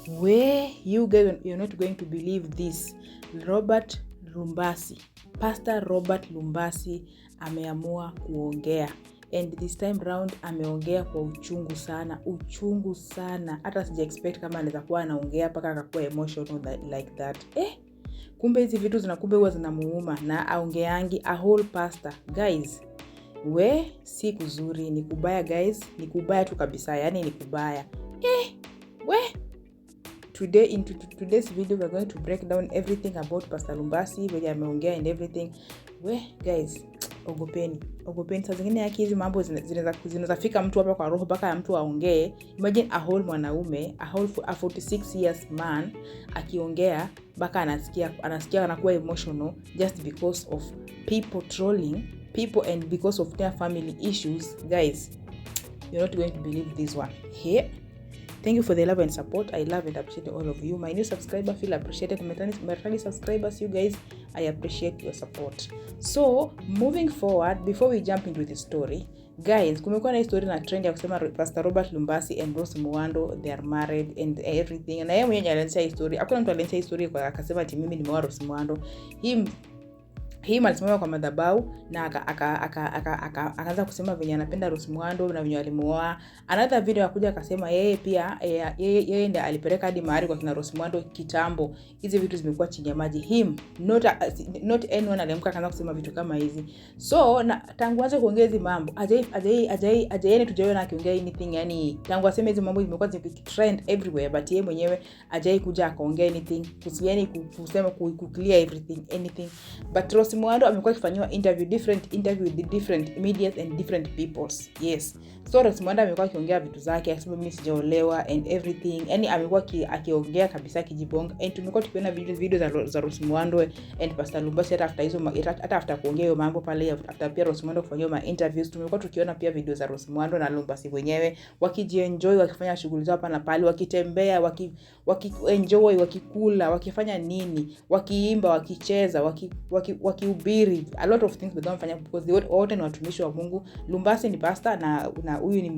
Where you guys, you're not going to believe this. Pastor Robert Lumbasi ameamua kuongea. And this time round ameongea kwa uchungu sana. Hata sija expect kama anaweza kuwa anaongea mpaka akakuwa emotional like that. Kumbe hizi vitu zinakumbe huwa zinamuuma na aongeangi a whole pastor. Guys, si kuzuri, ni kubaya guys, ni kubaya tu kabisa, yani ni kubaya. Today, in today's video, we're going to break down everything about Pastor Lumbasi, vile ameongea and everything. Guys, ogopeni. Saa zingine yake hizi mambo zinaweza fika mtu hapa kwa roho mpaka mtu aongee. Imagine a whole mwanaume, a 46 years man akiongea mpaka anasikia anakuwa emotional just because of people trolling people and because of their family issues. Guys, you're not going to believe this one. Here. Thank you for the love and support. I love and appreciate all of you. My new subscriber feel appreciated. My returning subscribers, you guys, I appreciate your support. So, moving forward, before we jump into the story, guys, kumekuwa na story na trend ya kusema Pastor Robert Lumbasi and Rose Muhando, they are married and everything. Na yeye mwenyewe alianzisha hii story. Hakuna mtu alianzisha hii story kwa akasema ati mimi nimeoa Rose Muhando. Hii alisimama kwa madhabahu na akaanza kusema venye anapenda Rose Muhando na venye alimuoa. Another video akakuja akasema yeye pia yeye ndiye alipeleka hadi mahali kwa kina Rose Muhando kitambo. Hizi vitu zimekuwa chini ya maji. Not anyone aliamka akaanza kusema vitu kama hizi. So tangu aanze kuongea hizi mambo, ajaye tujaona akiongea anything, yani tangu aseme hizi mambo zimekuwa trend everywhere, but yeye mwenyewe ajaye kuja akaongea anything, kusema clear anything. But Rose Muhando amekuwa akifanywa interview with different media and different peoples. Yes. So Rose Muhando amekuwa akiongea vitu zake, akisema mimi sijaolewa and everything. Yani amekuwa akiongea kabisa kijibonga. And tumekuwa tukiona video za Rose Muhando and Pastor Lumbasi hata after kuongea hiyo mambo pale, after pia Rose Muhando kufanywa interviews, tumekuwa tukiona pia video za Rose Muhando na Lumbasi wenyewe wakijienjoy, wakifanya shughuli zao hapa na pale, wakitembea, wakienjoy, wakikula, wakifanya nini, wakiimba, wakicheza, wakihubiri, a lot of things they don't fanya because wote ni watumishi wa Mungu. Lumbasi ni pastor na huyu ni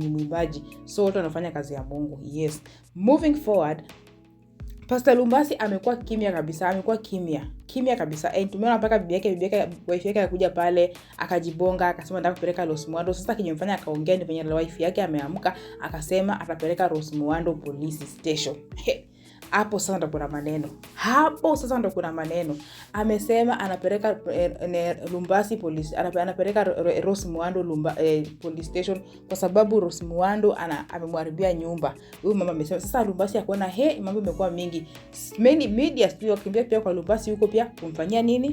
mwimbaji. So wote wanafanya kazi ya Mungu. Yes. Moving forward, Pastor Lumbasi amekuwa kimya kabisa. And tumeona mpaka wife yake akakuja pale akajibonga akasema nataka kupeleka Rose Muhando. Sasa kinyemfanya akaongea ni venye wife yake ameamka akasema atapeleka Rose Muhando police station. Hapo sasa ndo kuna maneno. Amesema anapeleka Lumbasi police, anapeleka Rose Muhando police station kwa sababu Rose Muhando amemharibia nyumba. Huyu mama amesema sasa Lumbasi akaona mambo imekuwa mingi. Many media pia wakimbia pia kwa Lumbasi huko pia kumfanyia nini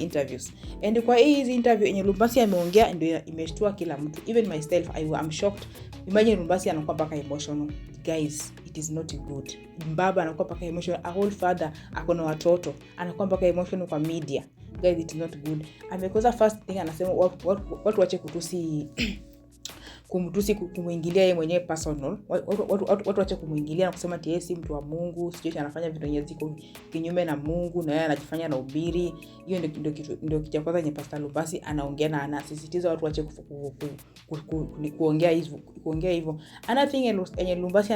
interviews. And kwa hizi interview yenye Lumbasi ameongea ndio imeshtua kila mtu. Even myself I'm shocked. Imagine Lumbasi anakuwa mpaka emotional. Guys, it is not good. Baba anakuwa mpaka emotional, a whole father akona watoto anakuwa mpaka emotional kwa media. Guys, it is not good. Amekosa first thing anasema watu wache kumuingilia yeye mwenyewe personal. Watu wache kumuingilia na kusema ati yeye si mtu wa Mungu, sio anafanya vitu yenye ziko kinyume na Mungu na yeye anajifanya na ubiri. Hiyo ndio kitu cha kwanza yenye Pastor Lumbasi anaongea na anasisitiza watu wache kuongea hivyo. Another thing yenye Lumbasi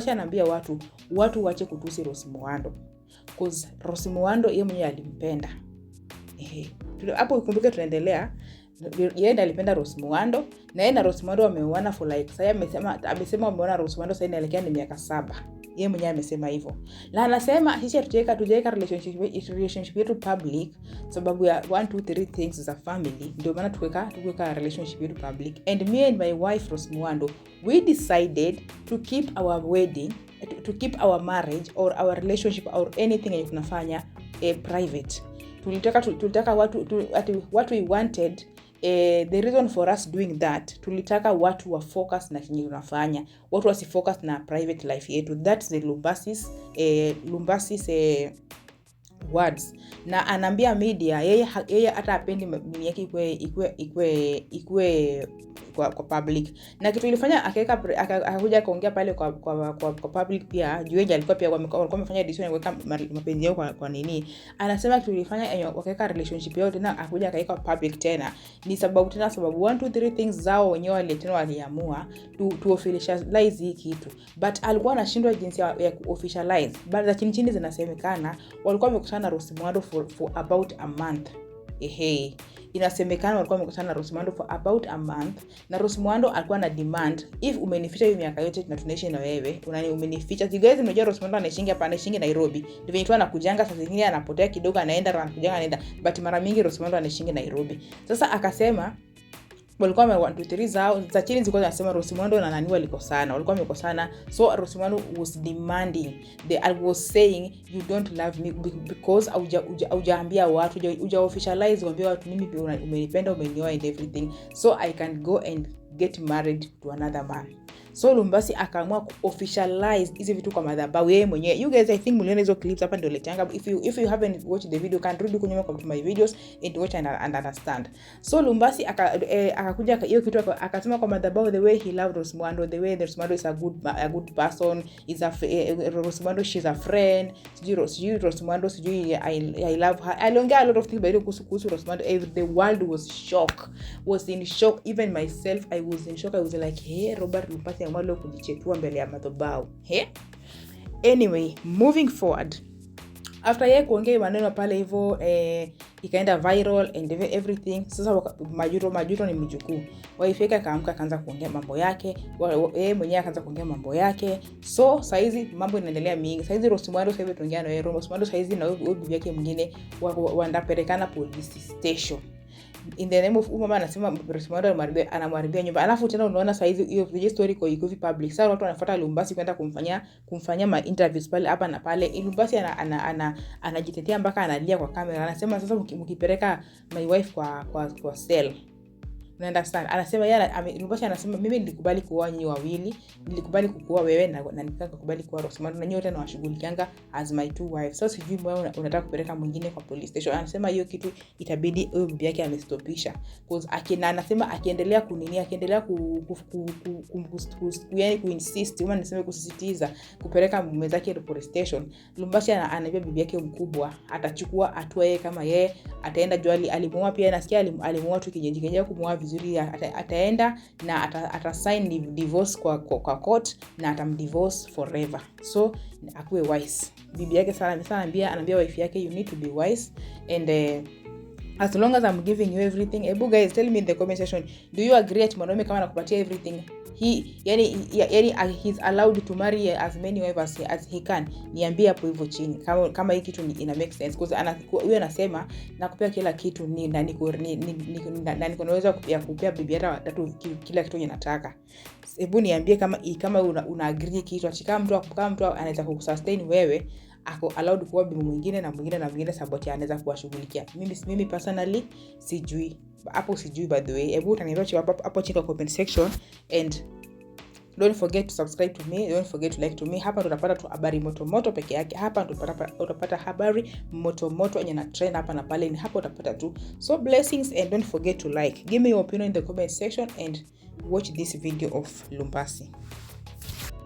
anaambia watu wache kutusi Rose Muhando. Because Rose Muhando yeye mwenyewe alimpenda. Hapo ukumbuke tunaendelea. Yeye ndiye alipenda Rose Muhando na yeye na Rose Muhando wameoana for like sasa amesema wameoana Rose Muhando sasa inaelekea ni miaka 7. Yeye mwenyewe amesema hivyo. Na anasema sisi hatujaweka relationship yetu public sababu ya 1 2 3 things za family. Ndio maana tuweka relationship yetu public. And me and my wife Rose Muhando, we decided to keep our wedding, to keep our marriage or our relationship or anything that tunafanya private. Tulitaka what we wanted, the reason for us doing that, tulitaka watu wa focus na kinyi tunafanya, watu wasifocus na private life yetu. That's the Lumbasi's words. Na anaambia media yeye hata apendi mimi yake ikue kwa public. Na kitu ilifanya akakuja akaongea pale kwa public pia, Jueja alikuwa pia walikuwa wamefanya decision ya kuweka mapenzi yao kwa nini. Anasema kitu ilifanya wakaweka relationship yao tena akakuja akaweka public tena. Ni sababu 1 2 3 things zao wenyewe waliamua to officialize hii kitu. But alikuwa anashindwa jinsi ya officialize. But za chini zinasemekana walikuwa wamekutana na Rose Muhando for about a month. Inasemekana walikuwa wamekutana na Rose Muhando for about a month, na Rose Muhando alikuwa na demand, if umenificha hiyo miaka yote na tunaishi na wewe, umenificha. You guys mnajua Rose Muhando anaishi Nairobi. Ndivyo tu anakujanga, saa zingine anapotea kidogo, anaenda anakujanga anaenda, but mara mingi Rose Muhando anaishi Nairobi. Sasa akasema walikuwa 1 2 3 zao za chini zilikuwa zinasema Rose Muhando na nani walikosana, walikuwa wamekosana. So Rose Muhando was demanding, I was saying you don't love me because hujaambia watu, huja officialize kuambia watu mimi umenipenda, umenioa and everything, so I can go and get married to another man. So Lumbasi akaamua officialize hizi vitu kwa madhabahu yeye mwenyewe. You guys, I think mliona hizo clips hapa ndio letanga. If you haven't watched the video, can rudi kunyuma kwa my videos and watch and understand. So Lumbasi akakuja hiyo kitu akasema kwa madhabahu, the way he loved Rose Muhando, the way Rose Muhando is a good person, is Rose Muhando, she's a friend. Sijui Rose Muhando, sijui I love her. Aliongea a lot of things by kuhusu Rose Muhando. The world was in shock. Even myself, I was in shock. I was like, hey, Robert Lumbasi amalo kujichetua mbele ya madhabahu. Anyway, moving forward, after yeye kuongea maneno pale hivyo ikaenda viral and everything. Sasa Majuto ni mjukuu waifeka, akaamka akaanza kuongea mambo yake, yeye mwenyewe akaanza kuongea mambo yake. So saizi mambo inaendelea mingi. Saizi Rose Muhando sasa tunaongea na yeye, Rose Muhando saizi na bibi yake mwingine wandapelekana police station. In the name of mama anasema Rose Muhando anamharibia nyumba. Alafu tena unaona saizi hiyo story iko public. Sasa watu wanafuata Lumbasi kwenda kumfanyia ma interviews pale hapa na pale. Lumbasi anajitetea mpaka analia kwa kamera. Anasema sasa mkipeleka my wife kwa cell. Understand? Anasema Lumbasi anasema mimi nilikubali kuoa nyinyi wawili, nilikubali kukuoa wewe na nikakubali kuoa Rose Muhando, na nyinyi wote nawashughulikianga as my two wives. So sijui mbona unataka kupeleka mwingine kwa police station. Anasema hiyo kitu itabidi huyo bibi yake amestopisha, because anasema akiendelea kuinsist, kama niseme kusisitiza kupeleka mume zake police station, Lumbasi anaambia bibi yake mkubwa atachukua hatua yeye, kama yeye ataenda Jwali alimuoa pia, nasikia alimuoa tu kijenjikeja kumuoa vizuri, ataenda na atasign divorce kwa court na atamdivorce forever. So akuwe wise. Bibi yake sana anaambia wife yake, you need to be wise and as long as I'm giving you everything. Ebu guys, tell me in the comment section, do you agree at mwanaume kama anakupatia everything, he's allowed to marry as many wives as he can? Niambie hapo hivyo chini kama hii kitu ina make sense, because huyo anasema nakupea kila kitu na niko naweza kupea bibi hata kila kitu ninataka. Hebu niambie kama una agree kitu kama mtu anaweza kusustain wewe, ako allowed kuwa bibi mwingine na mwingine sababu anaweza kuwashughulikia. Mimi personally sijui by the way. Hebu utaniambia hapo chini kwa comment section, and don't forget to subscribe to me, don't forget to like to me. Hapa tutapata tu habari moto peke yake. Hapa utapata habari moto yenye na trend hapa na pale, ni hapo utapata tu. So blessings, and don't forget to like, give me your opinion in the comment section, and watch this video of Lumbasi.